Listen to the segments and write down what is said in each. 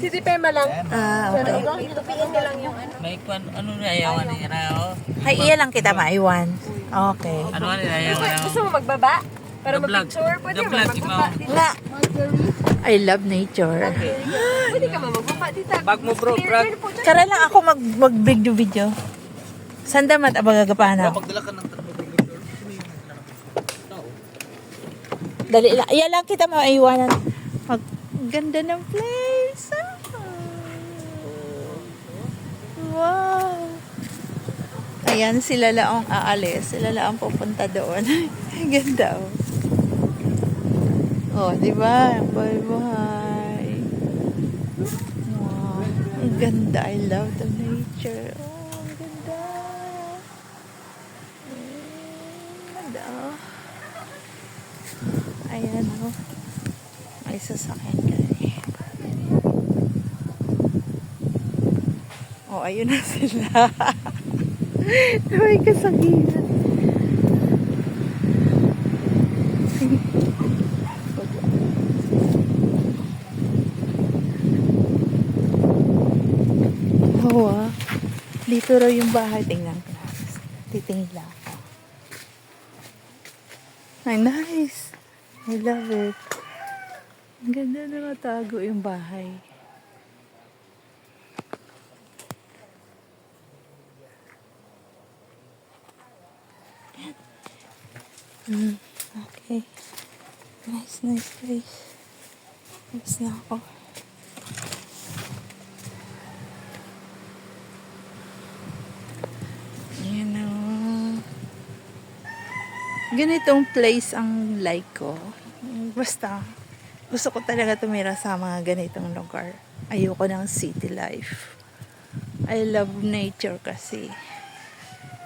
Si Tipema lang. Okay. Itupiin niya lang yung ano. May kwan, ano na ayawan niya na ako. Ay, iya lang kita maiwan. Okay. Ano na ayawan na ako. Gusto mo magbaba? Para The vlog. mag-picture? Pwede The ka vlog, magbaba. Nga. I love nature. Pwede ka magbaba, tita. Bag mo bro, brag. Kara lang ako mag-video. Sanda mat abagagapahan ako. Pagdala ka ng Dali lang. Iya lang kita maiwanan. Ganda ng place. Wow. Ayan, sila lang ang aalis. Sila lang ang pupunta doon. Ganda, oh. Oh, di ba? Bye-bye. Wow. Ang ganda. I love the nature. Oh, ang ganda. Ganda, oh. Ayan, oh. May sasakyan ka eh. Oh, ayun na sila. May kasaginan. Oo, ah. Dito raw yung bahay. Tingnan ko na. Titingin lang ako. Ay, nice. I love it. Ang ganda na matago yung bahay. Okay. Nice place. Nice na ako. Ayan o. Ganitong place ang like ko. Basta, gusto ko talaga tumira sa mga ganitong lugar. Ayoko ng city life. I love nature kasi.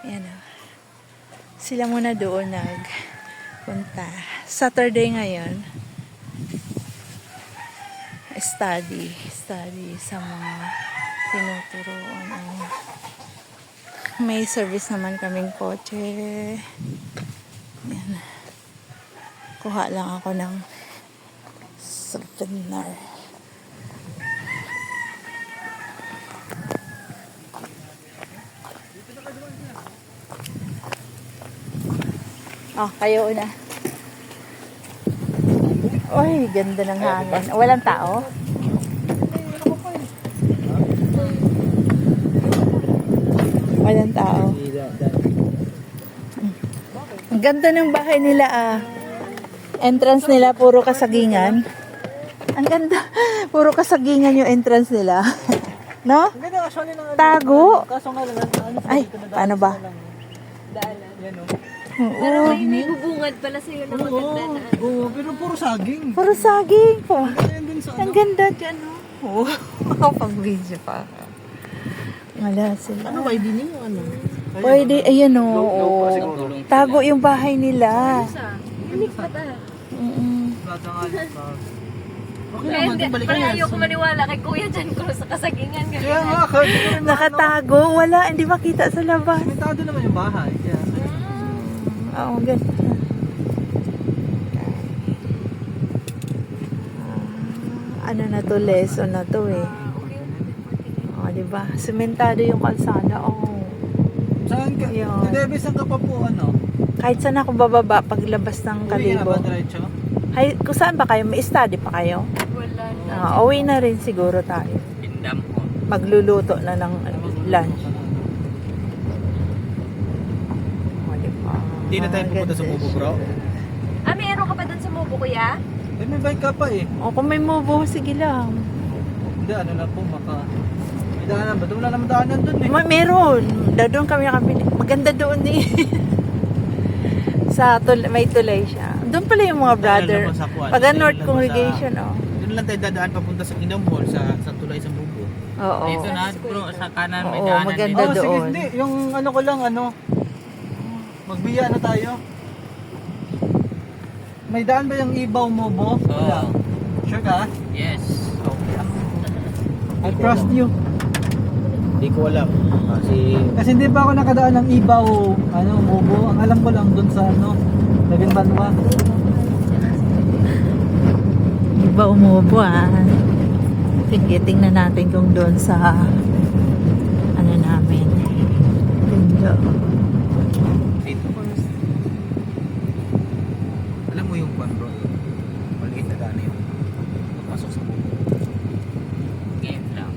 Ayan o. Sila muna doon nagpunta. Saturday ngayon. Study sa mga tinuturoan. May service naman kaming kotse. Yan. Kuha lang ako ng souvenir. Oh, kayo una. Uy, ganda ng hangin. Walang tao? Walang tao. Ang ganda ng bahay nila ah. Entrance nila puro kasagingan. Ang ganda. Puro kasagingan yung entrance nila. No? Tago. Ay, paano ba? Pero may bubungad pala sa'yo na maganda na. Oo, pero puro saging. Puro saging po. Ayan din sa Ang ganda dyan, oh. Oh, pag-video pa. Wala sila. ano, ID niyo ano? Pwede, ayan oh. Tago yung bahay nila. Unique pa ta. Okay lang, natin balikan Kaya yan. ayoko maniwala kay Kuya dyan ko sa kasagingan. Kaya nga, kahit hindi ko rin Nakatago, wala, hindi makita sa labas. Limitado naman yung bahay. Kaya, Oo, ganda. Ano na to, lesson na to eh. Oh, di ba? Sementado yung kalsada. Oh. saan ka? Yun. Hindi, saan ka pa po, ano? Kahit saan ako bababa paglabas ng Uwi ka na Kalibo. ba diretso? Ay, kung saan ba kayo? May study pa kayo? Wala na. Uwi na rin siguro tayo. Pindam ko. Magluluto na ng lunch. Oh, di ba? Hindi na tayo pupunta sa Bubo, bro. Meron ka pa dun sa Mubo, Kuya? Eh, may bike ka pa eh. O, kung may mobo, sige lang. Hindi, ano na po, may daanan ba? Wala naman daanan dun eh. Meron. Doon kami nakabili. Maganda doon eh. May tulay siya. Doon pala yung mga brother. Dahil naman sa Kuwan. Pag Dahil North naman Congregation, oh. Doon lang tayo dadaan papunta sa Kingdom Hall, sa tulay sa Bubo. Oo. Dito na bro, sa kanan may Oo, daanan maganda. dito. Sige, doon. hindi. Yung ano ko lang, magbiya na tayo. May daan ba yung Ibaw mo, Bo? Wala. Oo. Sure ka? Yes. I trust you. Hindi ko alam. Kasi hindi pa ako nakadaan ng Ibaw, Mobo. Ang alam ko lang dun sa, Laganbanwa. Iba umubo ah. Sige, tingnan natin kung doon sa ano namin. Ganda. Alam mo yung kwan bro? Maliit na daan yun. Pasok sa buko. Game lang.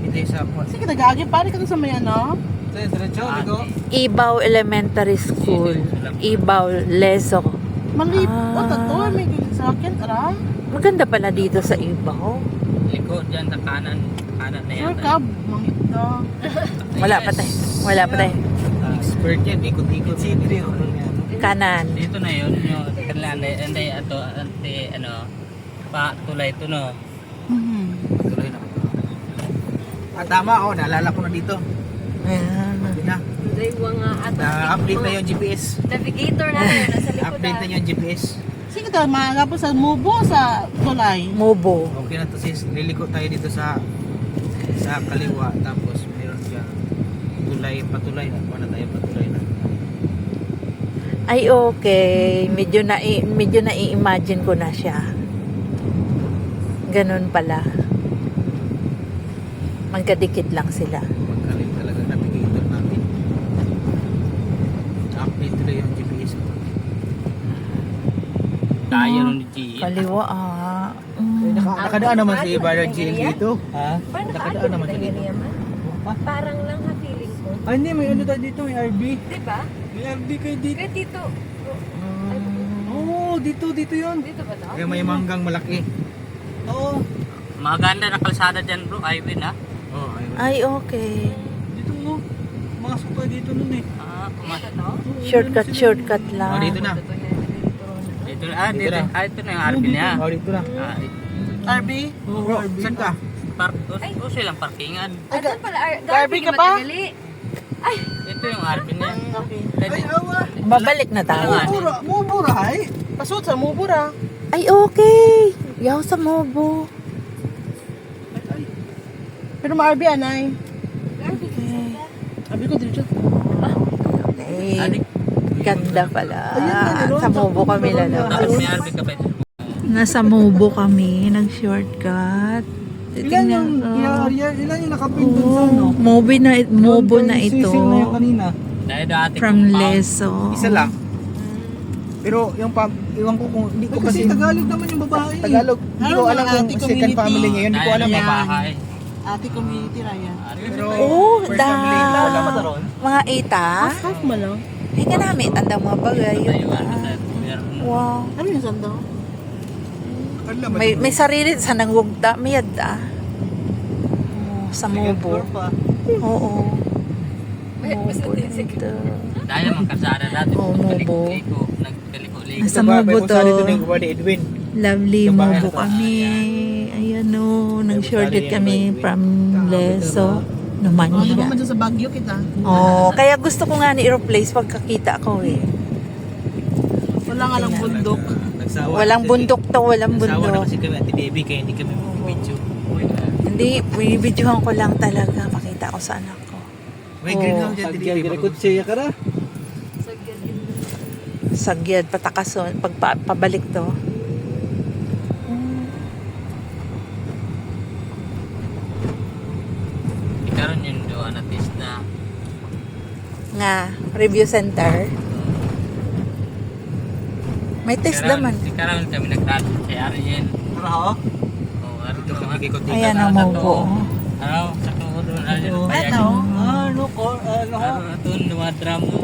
Hindi sa kwan. Sige, nag-aagi. Pare ka sa may ano? Sa'yo, diretso, dito. Ibaw Elementary School. Ibaw Leso. Malip. Ah. Tato. May sa akin. Tara. Maganda pala dito sa Ibaw. Likod dyan sa kanan. Kanan na yan. Sure ka. Mangit na. Wala pa tayo. Wala pa tayo. Expert yan. Ikot-ikot. Siyempre. Kanan. Dito na yun. Yung kanila. Hindi ato. Ante ano. Pa tulay ito no. Tuloy na. Ah, tama. Oh, naalala ko na dito. Ayan. Hindi na. Daywa nga at Na-update na yung GPS. navigator na yun. Nasa likod Update na yung GPS. Sige daw, maaga po sa mubo sa tulay. Mobo. Okay na to sis. Liliko tayo dito sa kaliwa. Tapos meron siya patulay na. Kuha na tayo patulay na. Ay okay. Medyo na-imagine ko na siya. Ganun pala. Magkadikit lang sila. Magkaling talaga navigator natin. Update nila yung GPS ko. Tayo nun ni G. Kaliwa Nakadaan naman si Brother Jill dito. Ha? Paano Nakadaan naman siya dito. Parang lang ha feeling ko. Ah, hindi. May ano tayo dito. May RB. Diba? May RB kayo dito. Kaya dito. Oo, dito yun. Dito ba to? Kaya may manggang malaki. Oo. Maganda na kalsada dyan bro. Ivan ha. Oh, ayun. Ay okay. Dito mo. Masok tayo dito nun eh. Ah, Dito to? Shortcut Oh, lang. dito na. Dito na. Ah, Dito dito. na. Ah, ito na yung RP niya. Oh, dito na. Ah, RB? Bro, saan ka? park. O silang parkingan. Doon pala. Garby ka pa? Matagali. Ito yung RP niya. Ay, awa. Babalik na tayo. Mubura ay. Pasod sa mubura. Ay okay. Yaw sa Mobo. Pero ma-RB anay. Okay. RB ko dito. Ay, ganda pala. Sa Mobo kami Tapos lalabas. may RP ka pa ito. Nasa Mobo kami, nag-shortcut. Ilan yung ilan yung nakapin dun sa ano? Mobo na Yung ito. sisig na yung kanina. Dahil dati From compound. Leso. Isa lang. Pero yung iwan ko kung hindi ko Kasi kasi Tagalog naman yung babae. Tagalog. Hindi ko Ano, alam mga kung ati second community. family niya yun. Hindi ko alam Dahil eh. may bahay. Ate community Ryan. Pero Oh, first family hindi ko alam. Mga ita. Half mo lang. Ay ka namin, tanda mga bagay. Tayo ano sa meron. Wow. Ano yung sando? May sarili sa nangugda, may yada. Oh, sa Mobo. Oo. Mobo dito. Dahil naman kasada natin. Oh, Mobo. Nagkaliko-liko. Sa Mobo to. Dito na yung ni Edwin. Lovely Ito ba? Mobo kami. Ayan o, nag-shortcut kami from Leso. Naman Ano siya. naman dyan sa Baguio kita? Oh, kaya gusto ko nga ni Aeroplace pagkakita ko eh. Wala nga lang bundok. Nagsawa. Walang bundok to, walang Nagsawa na bundok. kasi kami Ate Baby kaya hindi kami mag-video. Hindi, binibidyohan ko lang talaga. Pakita ko sa anak ko. May greenhouse dyan Ate Baby. Kutsiya ka na. Sagyad, patakason. Pabalik to. Ikaroon yung doon na test na. Nga, review center. May test naman. Ikaroon kami nagtalo si Ariel. Tara ho. Oh, ano Dito naman. kami kikot Ayan ang Mobo. Ano, sa tuhod doon. Ariel. Oo. Bayan. Eto. Ano ko? Ano ho? Ano, ito, dumadram mo.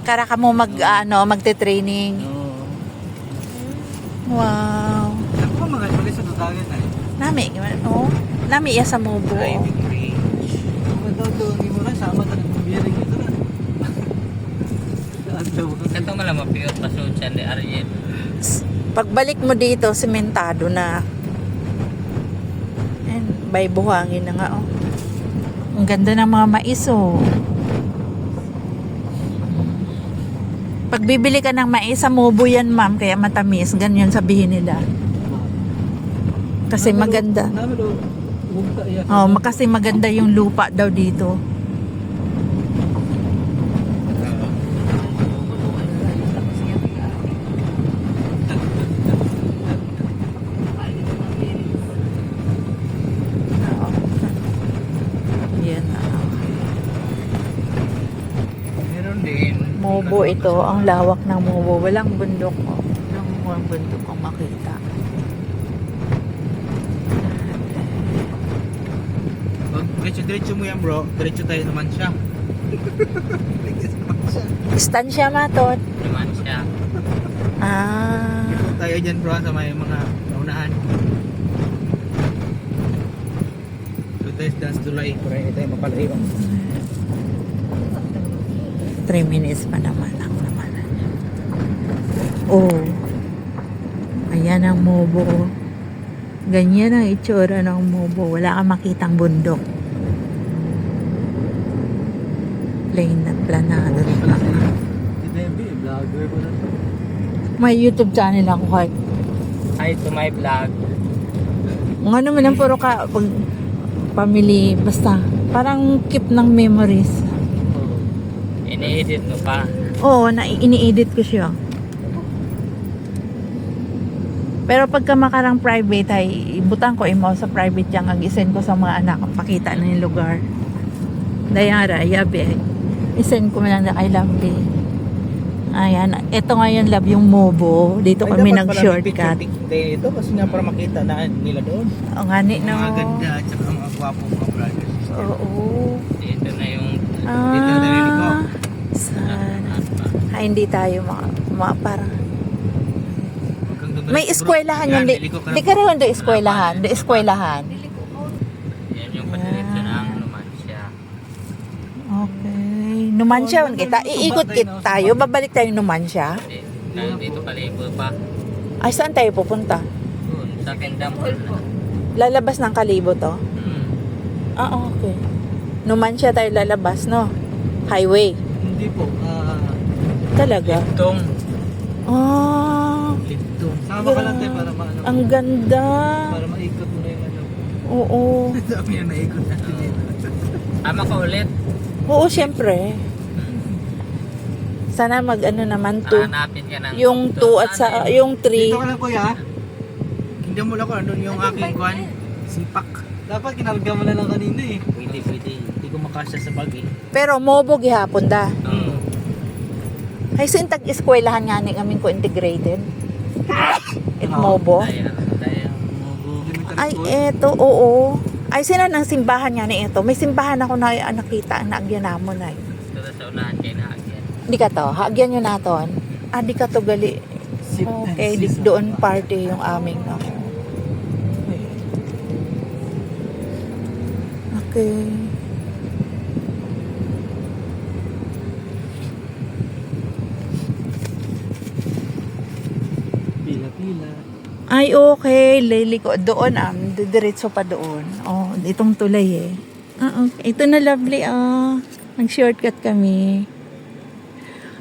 Kara ka mo magte-training. Oo. Wow. Ako ba mga pala sa tutagan ay? Nami, oh. Nami iya sa Mobo. Driving range. Ang daw mo na sama ta ng biyaring ito na. Ang daw mo. Ito nga lang mapiyot pa siya ni Ariel. Pagbalik mo dito, sementado na. Ayan, bay buhangin na nga, oh. Ang ganda ng mga mais, oh. Pag bibili ka ng mais, sa Mobo yan, ma'am, kaya matamis. Ganyan sabihin nila. Kasi maganda. Namin daw. Bugta iya. Oh, kasi maganda yung lupa daw dito. Mobo ito, ang lawak ng Mobo. Walang bundok. Oh. Walang bundok kung makita. Pag diretso mo yan bro, diretso tayo naman siya. Istansya matot. Naman siya. Ah. Tayo dyan bro sa may mga naunahan. So tayo dance tulay, para hindi tayo mapalayo. 3 minutes pa naman ang naman. Oh. Ayan ang Mobo. Ganyan ang itsura ng Mobo. Wala kang makitang bundok. Plain na planado. Vlogger mo na. May YouTube channel ako kahit. Hi to my vlog. Mga naman ang puro ka pag family basta parang keep ng memories. Ini-edit mo pa. Oo, ini-edit ko siya. Pero pagka makarang private ay ibutang ko imo sa private yang ag-isend ko sa mga anak pakita na yung lugar. Dayara, yabe. Isend ko man lang na kay Lovely. Ayan, ito ngayon love yung Mobo. Dito kami nag-shortcut. Ito kasi nga para makita na nila doon. O nga ni, no? Mga ganda at saka mga gwapo mga brothers. Oo. Dito na yung Dito na narinig ko. Sana. Hindi tayo parang Hanggang doon may bro. eskwelahan Yan, yan. liliko ka na Di bro. ka rin do eskwelahan. Do eskwelahan. yan yung padiretso ng naman siya. Okay. Numansya kita. Iikot tayo. Babalik tayo Numansya. Dito kalibo pa. Ay, saan tayo pupunta? Doon, sa Kendam Hall na. Lalabas ng Kalibo to? Hmm. Ah, okay. Numansya tayo lalabas, no? Highway. Hindi po. Talaga? Itong Ah, Dito. Sama ka lang tayo para maano. ang ganda. Para maikot mo na yung ano. Oo. Dami na naikot natin dito. tama ka ulit. Oo, syempre. Sana mag-ano naman to. Hanapin ka ng Yung 2 at sa yung 3. Dito ka lang kuya. Hindi mo lang ko doon yung aking kwan. Sipak. Dapat kinarga mo na lang kanina eh. Pwede. Hindi ko makasya sa bag eh. Pero Mobo gihapon da. Oo. Ay sintag eskwelahan nga ni amin ko integrated. It Mobo. Daya. Ay eto, oo. Ay sina ng simbahan nga ni ito. May simbahan ako na nakita ang naagyan namo na. Dito sa unahan kayo na agyan. Di ka to, haagyan nyo naton. Ah, di ka to gali. Okay, di doon party yung aming ako. Okay. Pila-pila. Ay, okay. Liliko. Doon, didiretso pa doon. Oh, itong tulay eh. Okay. Ito na Lovely, nag-shortcut kami.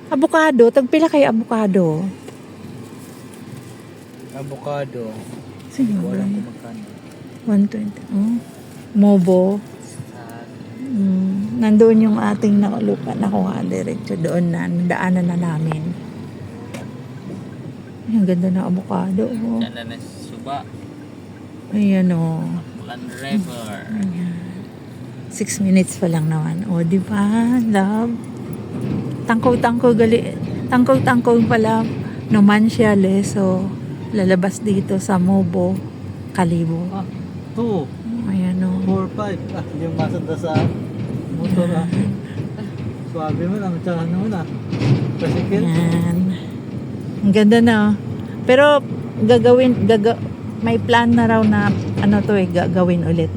Avocado. Tagpila kay avocado. Avocado. Sino ba? Walang kumagkano. 120. Oh. Mobo. Nandoon yung ating lupa nakuha diretso doon na daanan na namin. Ay, ang ganda ng avocado. Oh. Diyan na Suba. Ayan oh. Land River. 6 minutes pa lang naman. O, di ba? Love. Tangkog-tangkog gali. Tangkog-tangkog pala. Numansya, so lalabas dito sa Mobo, Kalibo. 2, Ayan o. 4, 5. Yung masanda sa motor Swabe mo lang. Tsaka ano mo na. Pasikil. Ayan. Ang ganda na. Pero may plan na raw na gagawin ulit.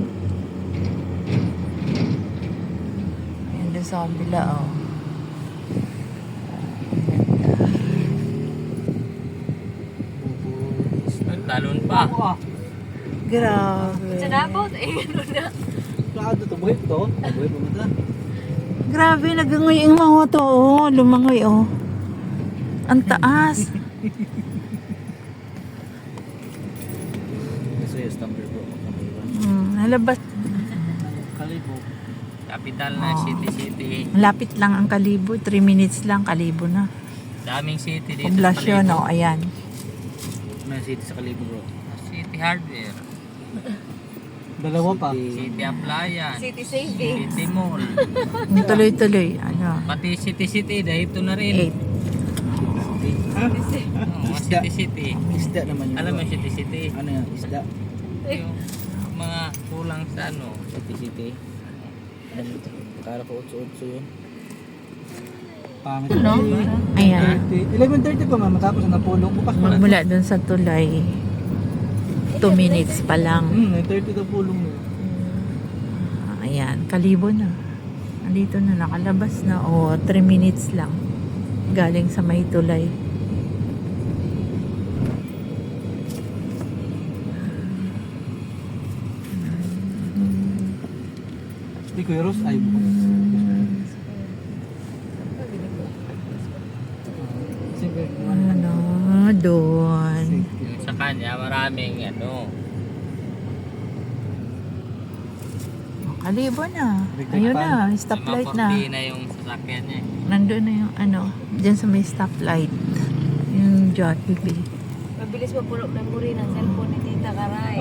Ayan doon sa kabila oh. Talon pa. Grabe. Sa Davao, ano na. Saan ito? Buhit to? Buhit mo na. Grabe, nagangoy yung mga to. Oh, lumangoy oh. Ang taas. Kasi yung stumper bro. Nalabas. Kalibo. Capital na city. Malapit lang ang Kalibo. 3 minutes lang, Kalibo na. Daming city dito Poblasyon, sa oh, ayan. May city sa Kalibo bro. City Hardware. Dalawa pa. City Appliance, City Savings. City Mall, Yung tuloy-tuloy, ano, pati City dahito na rin. 8. Oo, mga City. Isda naman yun. Alam mo City. Ano yan? Isda? Yung mga kulang sa ano. City. Ano ito? Kala ko 8-8 yun. Pangit. No? Ayan. 11:30 pa ma'am, tapos na napulong. Bukas pa lang. Magmula dun sa tulay, 2 minutes pa lang. 9:30 na pulong na. Ayan, Kalibo na. Andito na, nakalabas na. O, 3 minutes lang. Galing sa may tulay. Hindi ko Ros ay bukas. Sige, Ano, doon. Yung sa kanya maraming ano. Kalibo na. Ayun na, stoplight na. Hindi na yung sasakyan niya. Nandun na yung ano, dyan sa may stoplight. Yung Jollibee. Mabilis mapulok ng muri ng cellphone ni Tita Karay.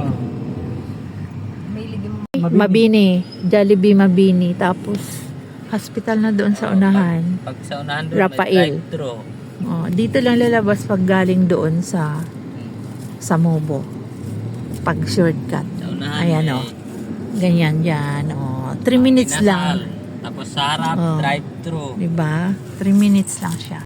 May ligim mo. Mabini. Jollibee Mabini. Tapos, hospital na doon sa unahan. Pag sa unahan doon, Rafael. may drive-thru. Oh, dito lang lalabas pag galing doon sa Mobo. Pag shortcut. Sa unahan Ayan may o. Ganyan dyan. Oh, 3 minutes Inasal. lang. Tapos sa harap, Oh. drive-thru. Diba? 3 minutes lang siya.